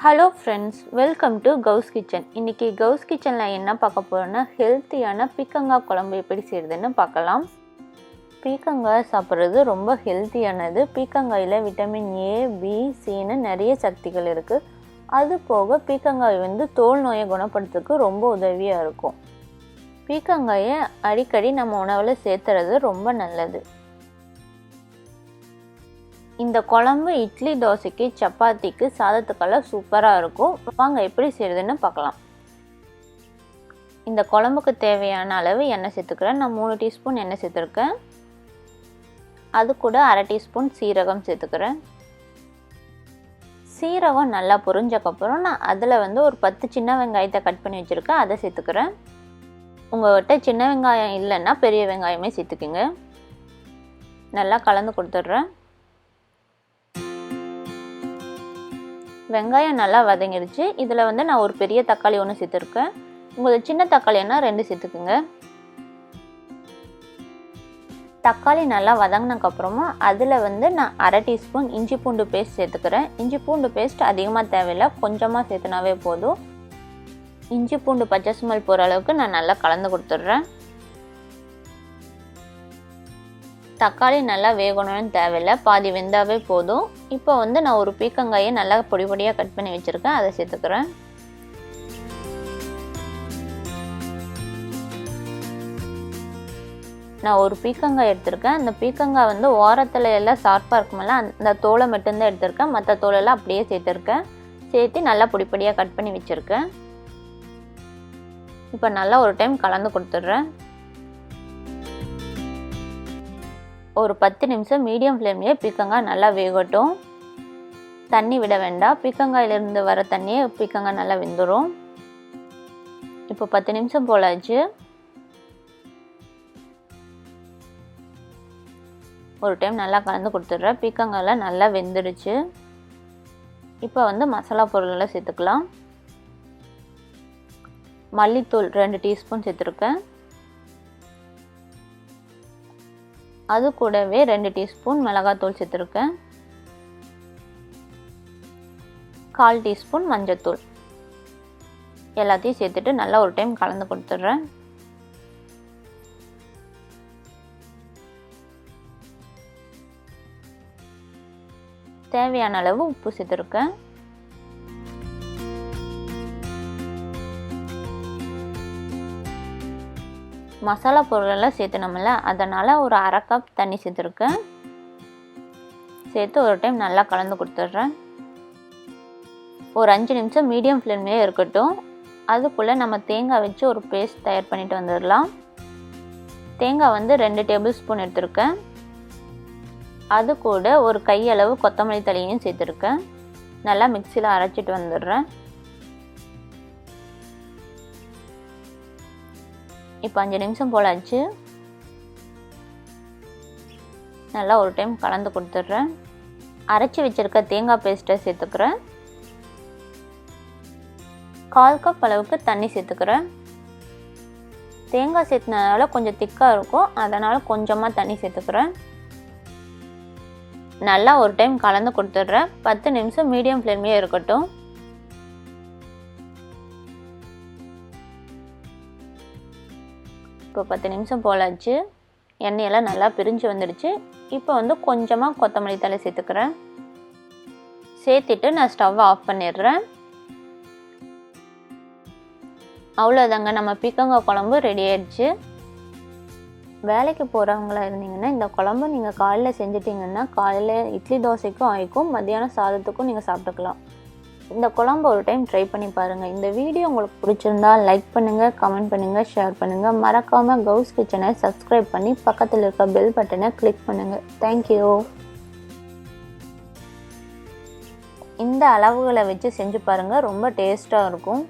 Hello friends, welcome to கவுஸ் kitchen. இன்றைக்கி கவுஸ் கிச்சனில் என்ன பார்க்க போகிறோன்னா, ஹெல்த்தியான பீக்கங்காய் குழம்பு எப்படி செய்கிறதுன்னு பார்க்கலாம். பீக்கங்காய் சாப்பிட்றது ரொம்ப ஹெல்த்தியானது. பீக்கங்காயில் விட்டமின் ஏ, பி, சின்னு நிறைய சக்திகள் இருக்குது. அது போக பீக்கங்காய் தோல் நோயை குணப்படுத்துறதுக்கு ரொம்ப உதவியாக இருக்கும். பீக்கங்காயை அடிக்கடி நம்ம உணவில் சேர்த்துறது ரொம்ப நல்லது. இந்த குழம்பு இட்லி, தோசைக்கு, சப்பாத்திக்கு, சாதத்துக்கெல்லாம் சூப்பராக இருக்கும். வாங்க எப்படி செய்கிறதுன்னு பார்க்கலாம். இந்த குழம்புக்கு தேவையான அளவு எண்ணெய் சேர்த்துக்கிறேன். நான் 3 டீஸ்பூன் எண்ணெய் சேர்த்துருக்கேன். அது கூட 1/2 டீஸ்பூன் சீரகம் சேர்த்துக்கிறேன். சீரகம் நல்லா பொரிஞ்சக்கப்புறம் நான் அதில் ஒரு 10 சின்ன வெங்காயத்தை கட் பண்ணி வச்சுருக்கேன். அதை சேர்த்துக்கிறேன். உங்கள்கிட்ட சின்ன வெங்காயம் இல்லைன்னா பெரிய வெங்காயமே சேர்த்துக்குங்க. நல்லா கலந்து கொடுத்துட்றேன். வெங்காயம் நல்லா வதங்கிடுச்சு. இதில் நான் ஒரு பெரிய தக்காளி 1 சேர்த்துருக்கேன். உங்களுக்கு சின்ன தக்காளின்னா 2 சேர்த்துக்குங்க. தக்காளி நல்லா வதங்கினதுக்கப்புறமா அதில் நான் 1/2 டீஸ்பூன் இஞ்சி பூண்டு பேஸ்ட் சேர்த்துக்கிறேன். இஞ்சி பூண்டு பேஸ்ட் அதிகமாக தேவையில்லை, கொஞ்சமாக சேர்த்துனாவே போதும். இஞ்சி பூண்டு பச்சை ஸ்மெல் போகிற அளவுக்கு நான் நல்லா கலந்து கொடுத்துட்றேன். தக்காளி நல்லா வேகணும்னு தேவையில்லை, பாதி வெந்தாவே போதும். இப்போ நான் ஒரு பீக்கங்காயை நல்லா பொடி பொடியாக கட் பண்ணி வச்சுருக்கேன். அதை சேர்த்துக்கிறேன். நான் ஒரு பீக்கங்காய் எடுத்திருக்கேன். அந்த பீக்கங்காய் ஓரத்தில் எல்லாம் ஷார்ப்பாக இருக்குமில்ல, அந்த தோலை மட்டும்தான் எடுத்திருக்கேன். மற்ற தோலெல்லாம் அப்படியே சேர்த்துருக்கேன். சேர்த்து நல்லா பொடி பொடியாக கட் பண்ணி வச்சுருக்கேன். இப்போ நல்லா ஒரு டைம் கலந்து கொடுத்துட்றேன். ஒரு 10 நிமிஷம் மீடியம் ஃப்ளேம்லேயே பீக்கங்காய் நல்லா வேகட்டும். தண்ணி விட வேண்டாம். பீக்கங்காயிலிருந்து வர தண்ணியே பீக்கங்காய் நல்லா வெந்துடும். இப்போ 10 நிமிஷம் போலாச்சு. ஒரு டைம் நல்லா கலந்து கொடுத்துட்றேன். பீக்கங்காயெல்லாம் நல்லா வெந்துடுச்சு. இப்போ மசாலா பொருளெல்லாம் சேர்த்துக்கலாம். மல்லித்தூள் 2 டீஸ்பூன் சேர்த்துருக்கேன். அது கூடவே 2 டீஸ்பூன் மிளகாத்தூள் சேர்த்துருக்கேன். 1/4 டீஸ்பூன் மஞ்சத்தூள். எல்லாத்தையும் சேர்த்துட்டு நல்லா ஒரு டைம் கலந்து கொடுத்துட்றேன். தேவையான அளவு உப்பு சேர்த்துருக்கேன். மசாலா பொருளெல்லாம் சேர்த்துனோம்ல, அதனால் ஒரு 1/2 கப் தண்ணி சேர்த்துருக்கேன். சேர்த்து ஒரு டைம் நல்லா கலந்து கொடுத்துட்றேன். ஒரு 5 நிமிஷம் மீடியம் ஃப்ளேம்லேயே இருக்கட்டும். அதுக்குள்ளே நம்ம தேங்காய் வச்சு ஒரு பேஸ்ட் தயார் பண்ணிட்டு வந்துடலாம். தேங்காய் 2 டேபிள் ஸ்பூன் எடுத்திருக்கேன். அது கூட ஒரு கையளவு கொத்தமல்லி தழையும் சேர்த்துருக்கேன். நல்லா மிக்சியில் அரைச்சிட்டு வந்துடுறேன். இப்போ 5 நிமிஷம் போலாச்சு. நல்லா ஒரு டைம் கலந்து கொடுத்துட்றேன். அரைச்சி வச்சுருக்க தேங்காய் பேஸ்ட்டை சேர்த்துக்கிறேன். 1/4 கப் அளவுக்கு தண்ணி சேர்த்துக்கிறேன். தேங்காய் சேர்த்துனதால கொஞ்சம் திக்காக இருக்கும், அதனால் கொஞ்சமாக தண்ணி சேர்த்துக்கிறேன். நல்லா ஒரு டைம் கலந்து கொடுத்துட்றேன். 10 நிமிஷம் மீடியம் ஃப்ளேம்லேயே இருக்கட்டும். இப்போ 10 நிமிஷம் போலாச்சு. எண்ணெயெல்லாம் நல்லா பிரிஞ்சு வந்துடுச்சு. இப்போ கொஞ்சமாக கொத்தமல்லி தழை சேர்த்துக்கிறேன். சேர்த்துட்டு நான் ஸ்டவ்வை ஆஃப் பண்ணிடுறேன். அவ்வளோதாங்க, நம்ம பீக்கங்காய் குழம்பு ரெடி ஆயிடுச்சு. வேலைக்கு போகிறவங்களா இருந்தீங்கன்னா இந்த குழம்பு நீங்கள் காலையில் செஞ்சிட்டிங்கன்னா காலையில் இட்லி தோசைக்கும் ஆயிக்கும், மத்தியானம் சாதத்துக்கும் நீங்கள் சாப்பிட்டுக்கலாம். இந்த குழம்பு ஒரு டைம் ட்ரை பண்ணி பாருங்கள். இந்த வீடியோ உங்களுக்கு பிடிச்சிருந்தா லைக் பண்ணுங்கள், கமெண்ட் பண்ணுங்கள், ஷேர் பண்ணுங்கள். மறக்காமல் கவுஸ் கிச்சனை சப்ஸ்கிரைப் பண்ணி பக்கத்தில் இருக்க பெல் பட்டனை கிளிக் பண்ணுங்கள். தேங்க்யூ. இந்த அளவுகளை வச்சு செஞ்சு பாருங்கள், ரொம்ப டேஸ்ட்டாக இருக்கும்.